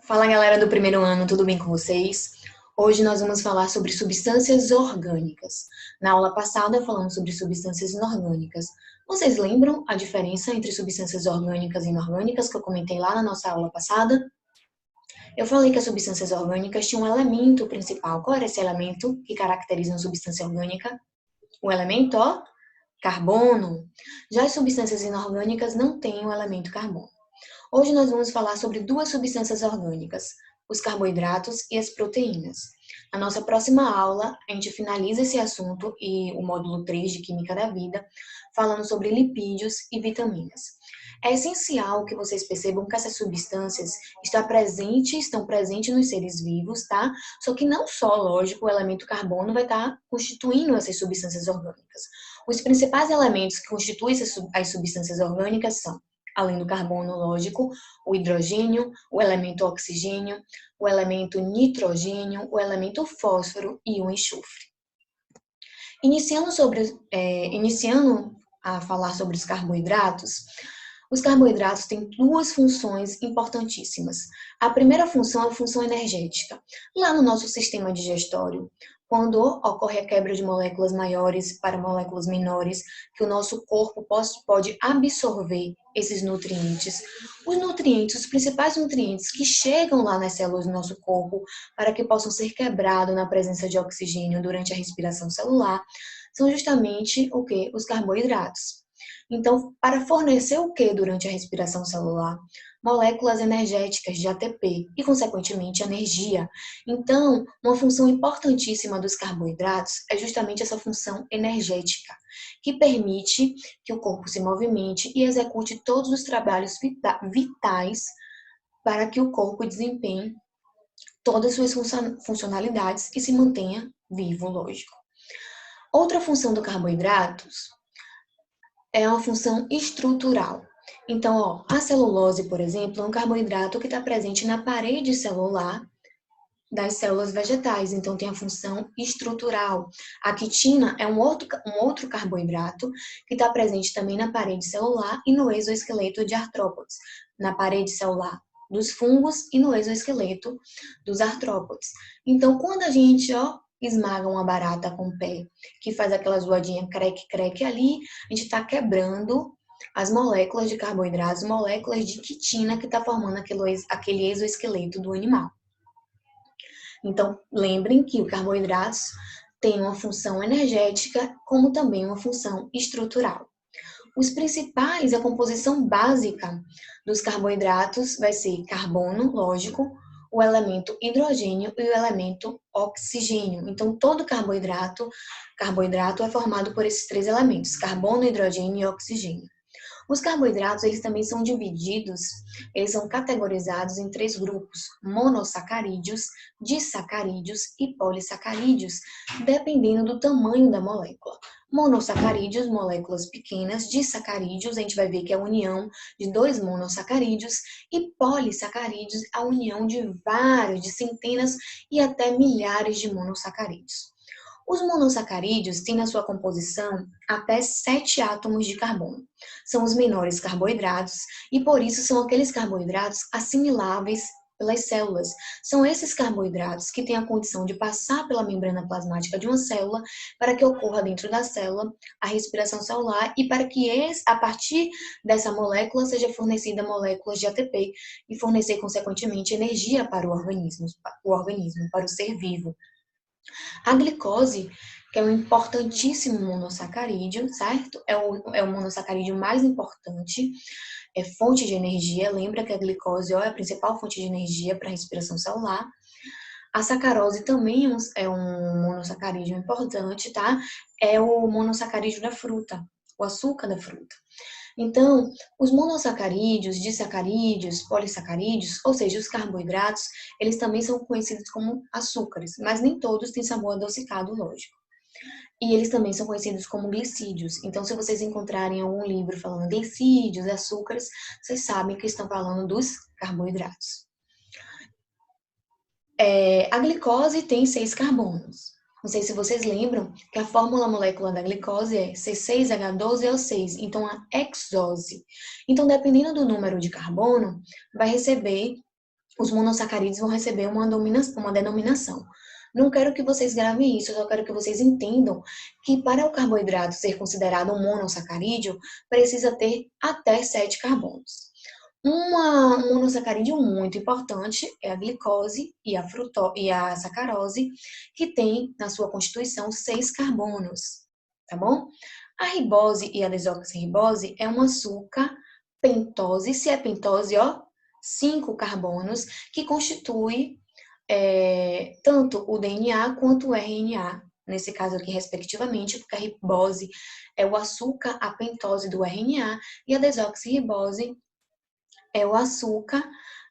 Fala galera do primeiro ano, tudo bem com vocês? Hoje nós vamos falar sobre substâncias orgânicas. Na aula passada falamos sobre substâncias inorgânicas. Vocês lembram a diferença entre substâncias orgânicas e inorgânicas que eu comentei lá na nossa aula passada? Eu falei que as substâncias orgânicas tinham um elemento principal. Qual era esse elemento que caracteriza uma substância orgânica? O elemento, ó, carbono. Já as substâncias inorgânicas não têm o elemento carbono. Hoje nós vamos falar sobre duas substâncias orgânicas, os carboidratos e as proteínas. Na nossa próxima aula, a gente finaliza esse assunto e o módulo 3 de Química da Vida, falando sobre lipídios e vitaminas. É essencial que vocês percebam que essas substâncias estão presentes nos seres vivos, tá? Só que não só, lógico, o elemento carbono vai estar constituindo essas substâncias orgânicas. Os principais elementos que constituem as substâncias orgânicas são, além do carbono, lógico, o hidrogênio, o elemento oxigênio, o elemento nitrogênio, o elemento fósforo e o enxofre. Iniciando a falar sobre os carboidratos têm duas funções importantíssimas. A primeira função é a função energética. Lá no nosso sistema digestório, quando ocorre a quebra de moléculas maiores para moléculas menores, que o nosso corpo pode absorver esses nutrientes. Os principais nutrientes que chegam lá nas células do nosso corpo para que possam ser quebrados na presença de oxigênio durante a respiração celular, são justamente o que? Os carboidratos. Então, para fornecer o que durante a respiração celular? Moléculas energéticas de ATP e, consequentemente, energia. Então, uma função importantíssima dos carboidratos é justamente essa função energética, que permite que o corpo se movimente e execute todos os trabalhos vitais para que o corpo desempenhe todas as suas funcionalidades e se mantenha vivo, lógico. Outra função do carboidratos é uma função estrutural. Então, ó, a celulose, por exemplo, é um carboidrato que está presente na parede celular das células vegetais, então tem a função estrutural. A quitina é um outro carboidrato que está presente também na parede celular e no exoesqueleto de artrópodes, na parede celular dos fungos e no exoesqueleto dos artrópodes. Então, quando a gente, ó, esmaga uma barata com o pé, que faz aquela zoadinha creque-creque ali, a gente está quebrando as moléculas de carboidratos, moléculas de quitina que está formando aquele exoesqueleto do animal. Então, lembrem que o carboidratos tem uma função energética, como também uma função estrutural. Os principais, a composição básica dos carboidratos vai ser carbono, lógico, o elemento hidrogênio e o elemento oxigênio. Então, todo carboidrato é formado por esses três elementos, carbono, hidrogênio e oxigênio. Os carboidratos, eles também são divididos, eles são categorizados em três grupos, monossacarídeos, disacarídeos e polissacarídeos, dependendo do tamanho da molécula. Monossacarídeos, moléculas pequenas, disacarídeos, a gente vai ver que é a união de dois monossacarídeos, e polissacarídeos, a união de vários, de centenas e até milhares de monossacarídeos. Os monossacarídeos têm na sua composição até 7 átomos de carbono. São os menores carboidratos e, por isso, são aqueles carboidratos assimiláveis pelas células. São esses carboidratos que têm a condição de passar pela membrana plasmática de uma célula para que ocorra dentro da célula a respiração celular e para que, a partir dessa molécula, seja fornecida moléculas de ATP e fornecer, consequentemente, energia para o organismo, para o ser vivo. A glicose, que é um importantíssimo monossacarídeo, certo? É o monossacarídeo mais importante, é fonte de energia. Lembra que a glicose é a principal fonte de energia para a respiração celular. A sacarose também é um monossacarídeo importante, tá? É o monossacarídeo da fruta, o açúcar da fruta. Então, os monossacarídeos, disacarídeos, polissacarídeos, ou seja, os carboidratos, eles também são conhecidos como açúcares, mas nem todos têm sabor adocicado, lógico. E eles também são conhecidos como glicídios. Então, se vocês encontrarem algum livro falando glicídios, açúcares, vocês sabem que estão falando dos carboidratos. A glicose tem 6 carbonos. Não sei se vocês lembram que a fórmula molecular da glicose é C6H12O6, então a hexose. Então, dependendo do número de carbono, vai receber os monossacarídeos vão receber uma denominação. Não quero que vocês gravem isso, eu só quero que vocês entendam que para o carboidrato ser considerado um monossacarídeo, precisa ter até 7 carbonos. Um monossacarídeo muito importante é a glicose e a sacarose, que tem na sua constituição 6 carbonos, tá bom? A ribose e a desoxirribose é um açúcar pentose, se é pentose, ó, 5 carbonos, que constitui tanto o DNA quanto o RNA, nesse caso aqui, respectivamente, porque a ribose é o açúcar, a pentose do RNA, e a desoxirribose é o açúcar,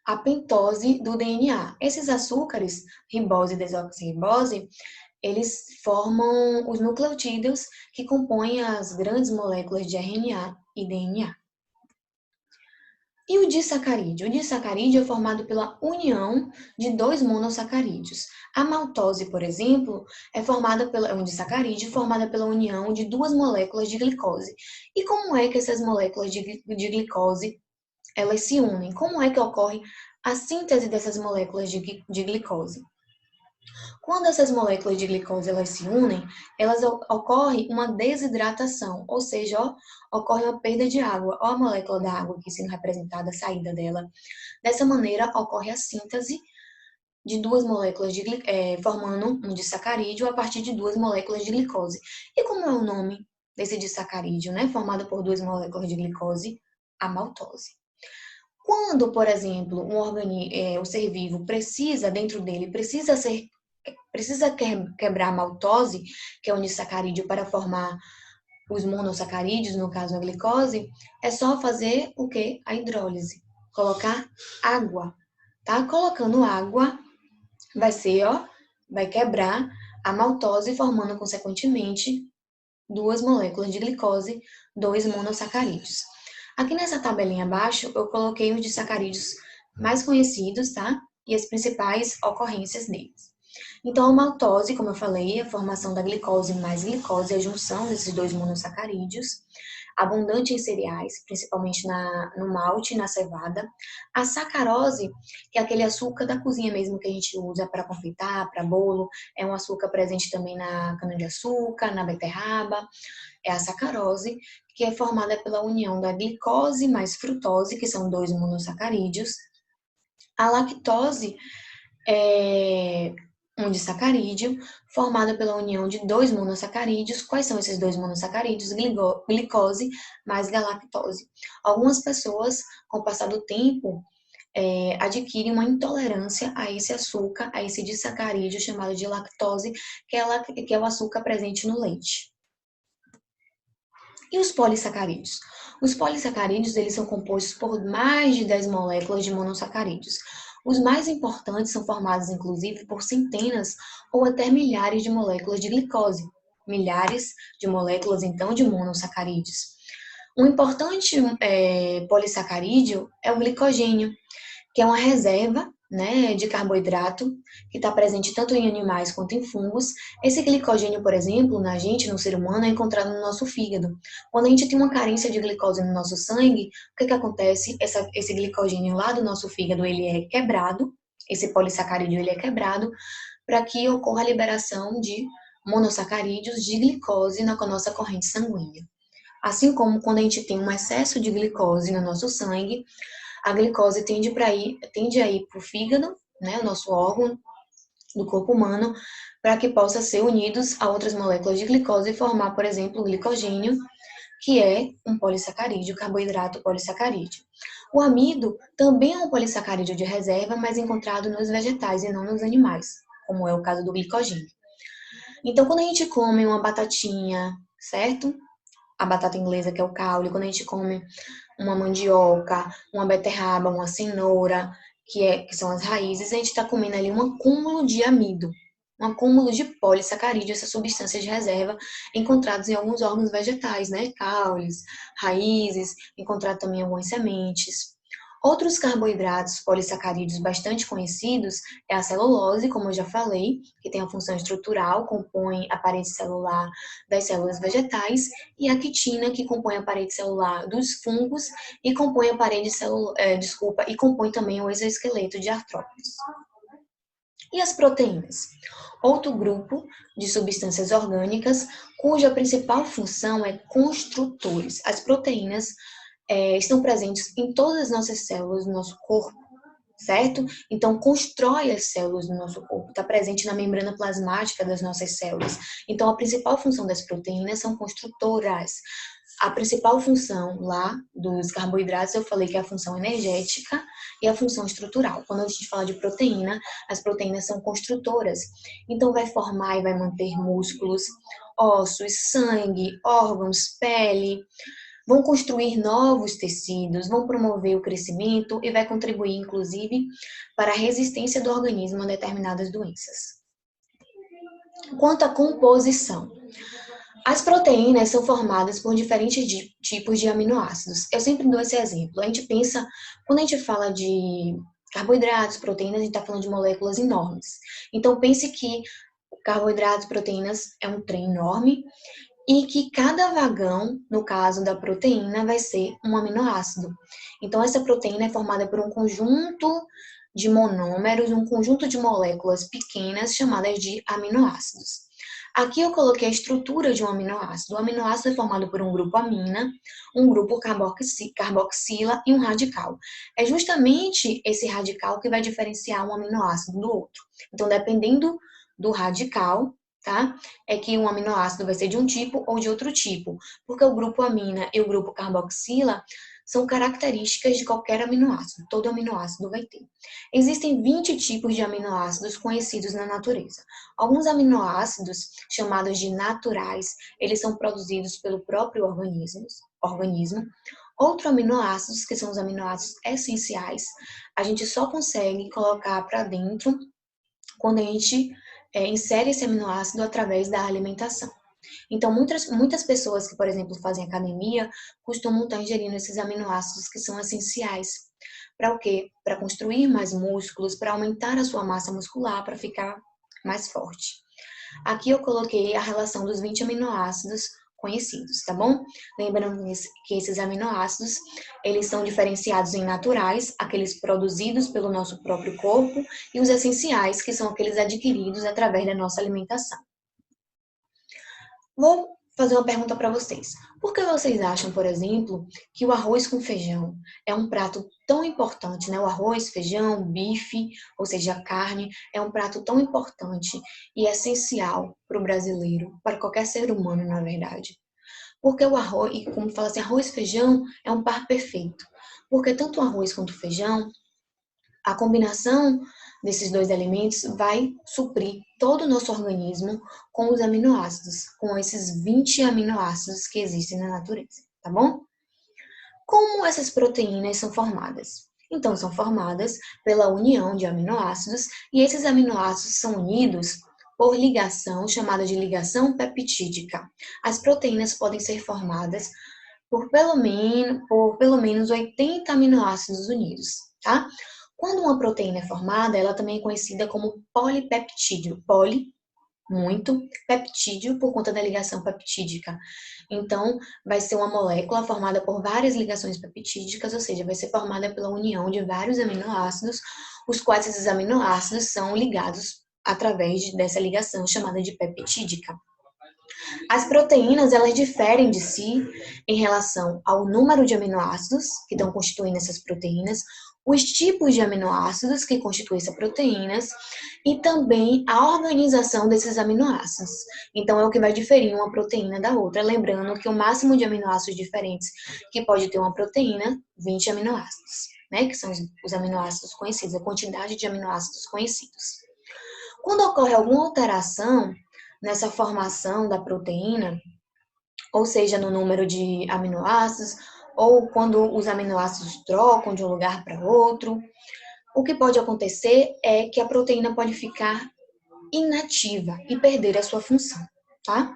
a pentose do DNA. Esses açúcares, ribose e desoxirribose, eles formam os nucleotídeos que compõem as grandes moléculas de RNA e DNA. E o disacarídeo? O disacarídeo é formado pela união de 2 monossacarídeos. A maltose, por exemplo, é um disacarídeo formada pela união de 2 moléculas de glicose. E como é que essas moléculas de glicose elas se unem? Como é que ocorre a síntese dessas moléculas de glicose? Quando essas moléculas de glicose elas se unem, ocorre uma desidratação, ou seja, ocorre uma perda de água. Ó, a molécula da água aqui sendo representada, a saída dela. Dessa maneira, ocorre a síntese de 2 moléculas formando um disacarídeo a partir de 2 moléculas de glicose. E como é o nome desse disacarídeo, né? Formado por 2 moléculas de glicose, a maltose. Quando, por exemplo, o ser vivo dentro dele precisa quebrar a maltose, que é um disacarídeo, para formar os monossacarídeos, no caso a glicose, é só fazer o quê? A hidrólise. Colocar água, tá? Colocando água, vai quebrar a maltose, formando, consequentemente, 2 moléculas de glicose, 2 monossacarídeos. Aqui nessa tabelinha abaixo, eu coloquei os disacarídeos mais conhecidos, tá? E as principais ocorrências deles. Então, a maltose, como eu falei, é a formação da glicose mais glicose, a junção desses 2 monossacarídeos, abundante em cereais, principalmente no malte e na cevada. A sacarose, que é aquele açúcar da cozinha mesmo que a gente usa para confeitar, para bolo, é um açúcar presente também na cana-de-açúcar, na beterraba, é a sacarose, que é formada pela união da glicose mais frutose, que são 2 monossacarídeos. A lactose é um disacarídeo formado pela união de 2 monossacarídeos. Quais são esses 2 monossacarídeos? Glicose mais galactose. Algumas pessoas, com o passar do tempo, adquirem uma intolerância a esse açúcar, a esse disacarídeo chamado de lactose, que é o açúcar presente no leite. E os polissacarídeos? Os polissacarídeos, eles são compostos por mais de 10 moléculas de monossacarídeos. Os mais importantes são formados, inclusive, por centenas ou até milhares de moléculas de glicose. Milhares de moléculas, então, de monossacarídeos. Um importante polissacarídeo é o glicogênio, que é uma reserva, né, de carboidrato, que está presente tanto em animais quanto em fungos. Esse glicogênio, por exemplo, na gente, no ser humano, é encontrado no nosso fígado. Quando a gente tem uma carência de glicose no nosso sangue, o que acontece? Esse glicogênio lá do nosso fígado, ele é quebrado, esse polissacarídeo ele é quebrado, para que ocorra a liberação de monossacarídeos de glicose na nossa corrente sanguínea. Assim como quando a gente tem um excesso de glicose no nosso sangue, a glicose tende a ir para o fígado, né, o nosso órgão do corpo humano, para que possa ser unidos a outras moléculas de glicose e formar, por exemplo, o glicogênio, que é um polissacarídeo, carboidrato polissacarídeo. O amido também é um polissacarídeo de reserva, mas encontrado nos vegetais e não nos animais, como é o caso do glicogênio. Então, quando a gente come uma batatinha, certo? A batata inglesa, que é o caule, quando a gente come uma mandioca, uma beterraba, uma cenoura, que são as raízes, a gente está comendo ali um acúmulo de amido, um acúmulo de polissacarídeo, essa substância de reserva, encontrados em alguns órgãos vegetais, né? Caules, raízes, encontrado também em algumas sementes. Outros carboidratos polissacarídeos bastante conhecidos é a celulose, como eu já falei, que tem a função estrutural, compõe a parede celular das células vegetais, e a quitina, que compõe a parede celular dos fungos e compõe a parede e compõe também o exoesqueleto de artrópodes. E as proteínas? Outro grupo de substâncias orgânicas cuja principal função é construtores. As proteínas estão presentes em todas as nossas células do nosso corpo, certo? Então, constrói as células do nosso corpo, está presente na membrana plasmática das nossas células. Então, a principal função das proteínas são construtoras. A principal função lá dos carboidratos, eu falei que é a função energética e a função estrutural. Quando a gente fala de proteína, as proteínas são construtoras. Então, vai formar e vai manter músculos, ossos, sangue, órgãos, pele, vão construir novos tecidos, vão promover o crescimento e vai contribuir, inclusive, para a resistência do organismo a determinadas doenças. Quanto à composição, as proteínas são formadas por diferentes tipos de aminoácidos. Eu sempre dou esse exemplo. A gente pensa, quando a gente fala de carboidratos, proteínas, a gente está falando de moléculas enormes. Então, pense que carboidratos, proteínas é um trem enorme e que cada vagão, no caso da proteína, vai ser um aminoácido. Então, essa proteína é formada por um conjunto de monômeros, um conjunto de moléculas pequenas chamadas de aminoácidos. Aqui eu coloquei a estrutura de um aminoácido. O aminoácido é formado por um grupo amina, um grupo carboxila e um radical. É justamente esse radical que vai diferenciar um aminoácido do outro. Então, dependendo do radical, tá? É que um aminoácido vai ser de um tipo ou de outro tipo, porque o grupo amina e o grupo carboxila são características de qualquer aminoácido, todo aminoácido vai ter. Existem 20 tipos de aminoácidos conhecidos na natureza. Alguns aminoácidos, chamados de naturais, eles são produzidos pelo próprio organismo. Outros aminoácidos, que são os aminoácidos essenciais, a gente só consegue colocar para dentro quando a gente insere esse aminoácido através da alimentação. Então, muitas pessoas que, por exemplo, fazem academia, costumam estar ingerindo esses aminoácidos que são essenciais. Para o quê? Para construir mais músculos, para aumentar a sua massa muscular, para ficar mais forte. Aqui eu coloquei a relação dos 20 aminoácidos conhecidos, tá bom? Lembrando que esses aminoácidos, eles são diferenciados em naturais, aqueles produzidos pelo nosso próprio corpo, e os essenciais, que são aqueles adquiridos através da nossa alimentação. Vou fazer uma pergunta para vocês. Por que vocês acham, por exemplo, que o arroz com feijão é um prato tão importante, né? O arroz, feijão, bife, ou seja, a carne, é um prato tão importante e essencial para o brasileiro, para qualquer ser humano, na verdade. Porque o arroz, e como fala assim, arroz e feijão é um par perfeito. Porque tanto o arroz quanto o feijão, a combinação desses dois alimentos vai suprir todo o nosso organismo com os aminoácidos, com esses 20 aminoácidos que existem na natureza, tá bom? Como essas proteínas são formadas? Então, são formadas pela união de aminoácidos, e esses aminoácidos são unidos por ligação, chamada de ligação peptídica. As proteínas podem ser formadas por pelo menos 80 aminoácidos unidos, tá? Quando uma proteína é formada, ela também é conhecida como polipeptídeo. Poli, muito, peptídeo, por conta da ligação peptídica. Então, vai ser uma molécula formada por várias ligações peptídicas, ou seja, vai ser formada pela união de vários aminoácidos, os quais esses aminoácidos são ligados através dessa ligação chamada de peptídica. As proteínas, elas diferem de si em relação ao número de aminoácidos que estão constituindo essas proteínas, os tipos de aminoácidos que constituem essas proteínas e também a organização desses aminoácidos. Então, é o que vai diferir uma proteína da outra. Lembrando que o máximo de aminoácidos diferentes que pode ter uma proteína, 20 aminoácidos, né? Que são os aminoácidos conhecidos, a quantidade de aminoácidos conhecidos. Quando ocorre alguma alteração nessa formação da proteína, ou seja, no número de aminoácidos, ou quando os aminoácidos trocam de um lugar para outro, o que pode acontecer é que a proteína pode ficar inativa e perder a sua função, tá?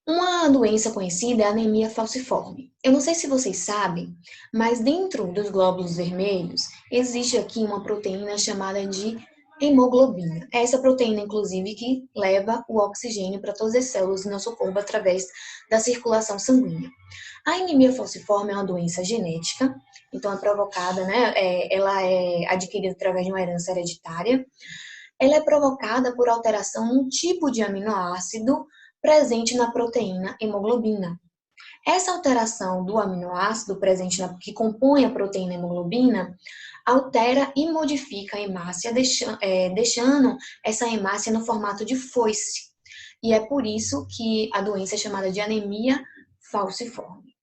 Uma doença conhecida é a anemia falciforme. Eu não sei se vocês sabem, mas dentro dos glóbulos vermelhos existe aqui uma proteína chamada de hemoglobina. É essa proteína, inclusive, que leva o oxigênio para todas as células do nosso corpo através da circulação sanguínea. A anemia falciforme é uma doença genética, então é provocada, né? Ela é adquirida através de uma herança hereditária. Ela é provocada por alteração num tipo de aminoácido presente na proteína hemoglobina. Essa alteração do aminoácido presente que compõe a proteína hemoglobina altera e modifica a hemácia, deixando essa hemácia no formato de foice. E é por isso que a doença é chamada de anemia falciforme.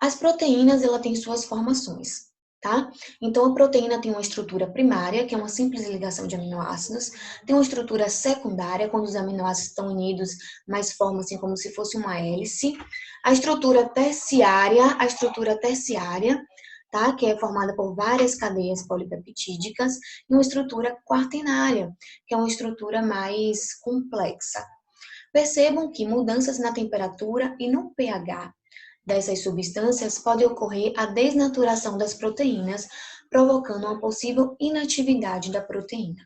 As proteínas, ela tem suas formações, tá? Então, a proteína tem uma estrutura primária, que é uma simples ligação de aminoácidos, tem uma estrutura secundária, quando os aminoácidos estão unidos, mas formam assim como se fosse uma hélice. A estrutura terciária, tá? Que é formada por várias cadeias polipeptídicas, e uma estrutura quaternária, que é uma estrutura mais complexa. Percebam que mudanças na temperatura e no pH dessas substâncias pode ocorrer a desnaturação das proteínas, provocando uma possível inatividade da proteína.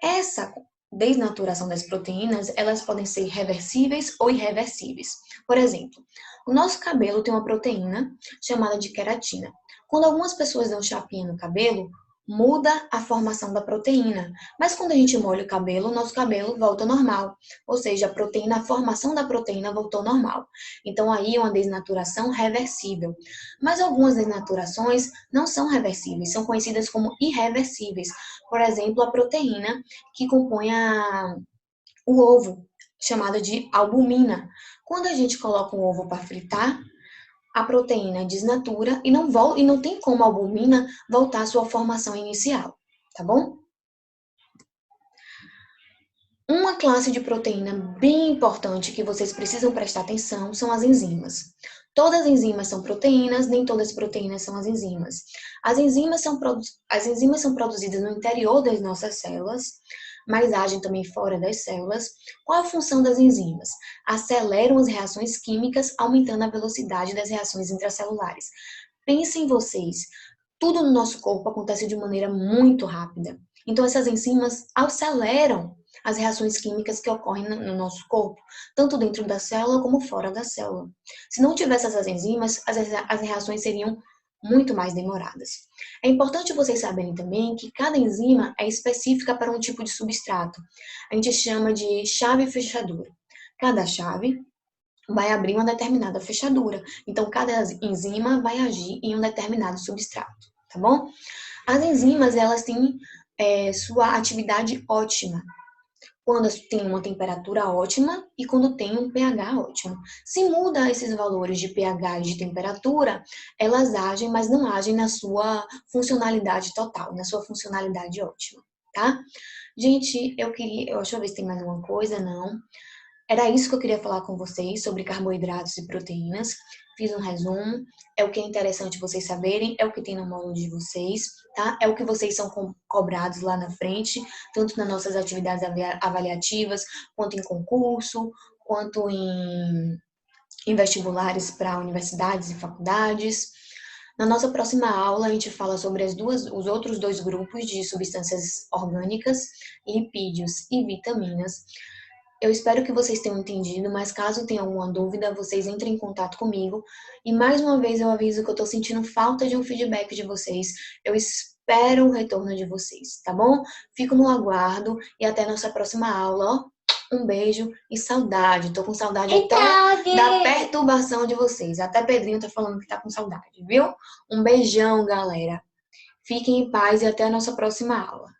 Essa desnaturação das proteínas, elas podem ser reversíveis ou irreversíveis. Por exemplo, o nosso cabelo tem uma proteína chamada de queratina. Quando algumas pessoas dão chapinha no cabelo, muda a formação da proteína. Mas quando a gente molha o cabelo, o nosso cabelo volta ao normal. Ou seja, a formação da proteína voltou ao normal. Então aí é uma desnaturação reversível. Mas algumas desnaturações não são reversíveis, são conhecidas como irreversíveis. Por exemplo, a proteína que compõe o ovo, chamada de albumina. Quando a gente coloca um ovo para fritar, a proteína desnatura e não tem como a albumina voltar à sua formação inicial, tá bom? Uma classe de proteína bem importante que vocês precisam prestar atenção são as enzimas. Todas as enzimas são proteínas, nem todas as proteínas são as enzimas. As enzimas são produzidas no interior das nossas células, mas agem também fora das células. Qual a função das enzimas? Aceleram as reações químicas, aumentando a velocidade das reações intracelulares. Pensem vocês, tudo no nosso corpo acontece de maneira muito rápida. Então, essas enzimas aceleram as reações químicas que ocorrem no nosso corpo, tanto dentro da célula como fora da célula. Se não tivesse essas enzimas, as reações seriam muito mais demoradas. É importante vocês saberem também que cada enzima é específica para um tipo de substrato. A gente chama de chave fechadura. Cada chave vai abrir uma determinada fechadura. Então, cada enzima vai agir em um determinado substrato, tá bom? As enzimas, elas têm sua atividade ótima quando tem uma temperatura ótima e quando tem um pH ótimo. Se muda esses valores de pH e de temperatura, elas agem, mas não agem na sua funcionalidade total, na sua funcionalidade ótima, tá? Gente, deixa eu ver se tem mais alguma coisa, não. Era isso que eu queria falar com vocês sobre carboidratos e proteínas. Fiz um resumo, é o que é interessante vocês saberem, é o que tem no módulo de vocês, tá? É o que vocês são cobrados lá na frente, tanto nas nossas atividades avaliativas, quanto em concurso, quanto em vestibulares para universidades e faculdades. Na nossa próxima aula, a gente fala sobre os outros dois grupos de substâncias orgânicas, lipídios e vitaminas. Eu espero que vocês tenham entendido, mas caso tenha alguma dúvida, vocês entrem em contato comigo. E mais uma vez eu aviso que eu estou sentindo falta de um feedback de vocês. Eu espero o retorno de vocês, tá bom? Fico no aguardo e até a nossa próxima aula, ó. Um beijo e saudade. Tô com saudade até da perturbação de vocês. Até Pedrinho tá falando que tá com saudade, viu? Um beijão, galera. Fiquem em paz e até a nossa próxima aula.